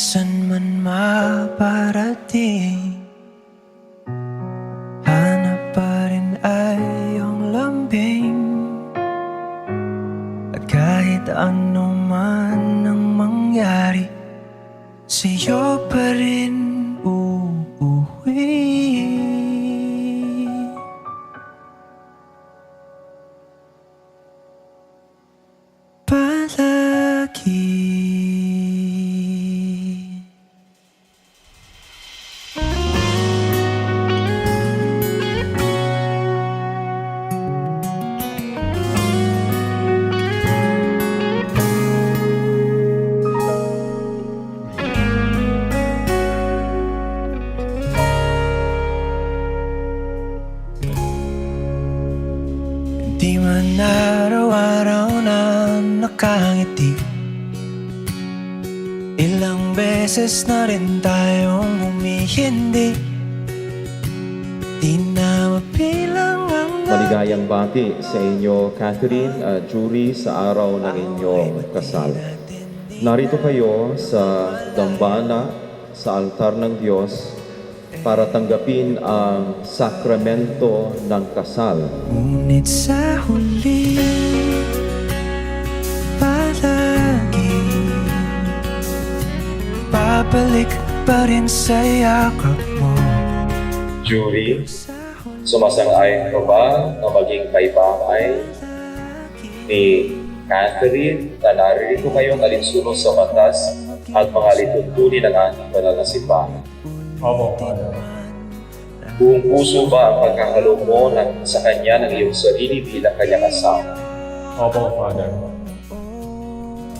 San man maparating, hanap pa rin ay iyong lambing. At kahit ano man ang mangyari, sa'yo pa rin uuwi. Palagi. Di man araw-araw na nakangiti, ilang beses na rin tayong humihindi. Di na mapilang ang Maligayang bati sa inyo, Catherine at Jury, sa araw ng inyong kasal. Narito kayo sa dambana, sa altar ng Diyos, para tanggapin ang sakramento ng kasal. ngunit sa huli, palagi babalik pa rin sa yakap mo. Jury, sumasang-ayon ka ba na maging kaibamay ni Catherine na naririto ngayong alinsunod sa batas at mga lituntunin ng ating banal na simbahan? Opo, Father. Buong puso ba ang pagkakalo mo sa kanya ng iyong sarili bilang kanyang asawa? Opo, Father.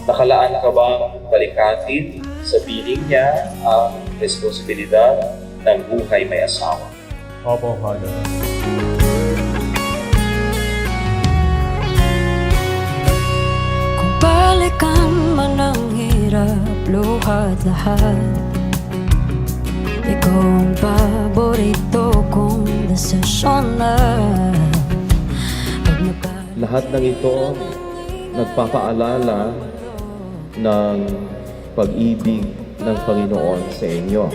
Nakalaan ka ba balikatin sa piling niya ang responsibilidad ng buhay may asawa? Opo, Father. Kung balikan man ang hirap, luhat lahat, ikaw ang paborito kong desisyon na Lahat ng ito nagpapaalala ng pag-ibig ng Panginoon sa inyo.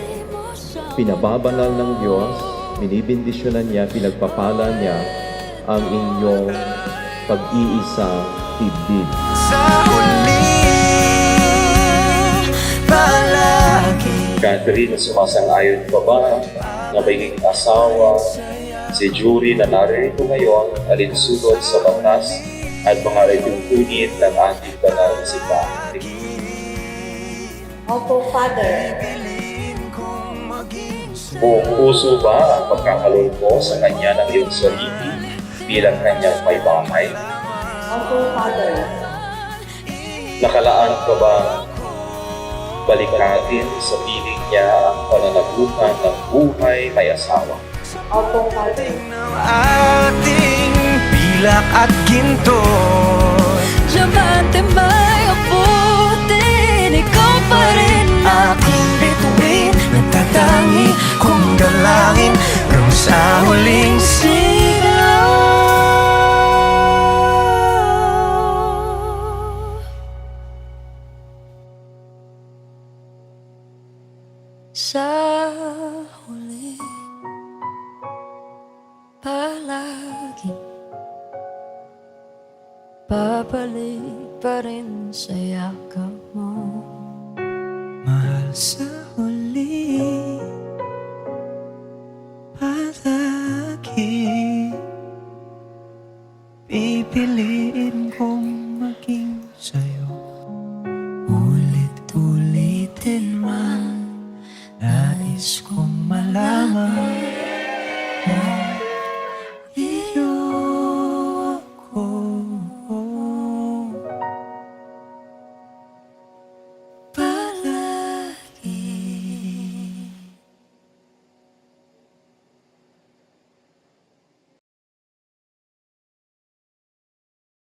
Pinababanal ng Diyos, binibindisyonan niya, pinagpapala niya ang inyong pag-iisang tibdib. Sa huli, palagi Catherine, sumasang-ayon ka ba na maging asawa si Jury na naririto ngayon alinsunod sa batas at mga lituntunin ng ating banal na simbahan? Opo, Father. Buong puso ba ang pagkakaloob mo sa kanya ng iyong sarili bilang kanyang may bahay? Opo, Father. Nakalaan ka ba balikatin sa piling niya ang pananagutan ng buhay may asawa? Opo, Father. ng ating pilak at ginto. Diamante may abutin, ikaw pa rin Aking bituin, nagtatangi kong dalangin hanggang sa huling sigaw. sa huli. Palagi babalik pa rin sa yakap mo. Mahal, sa huli, palagi pipiliin kong maging sa'yo.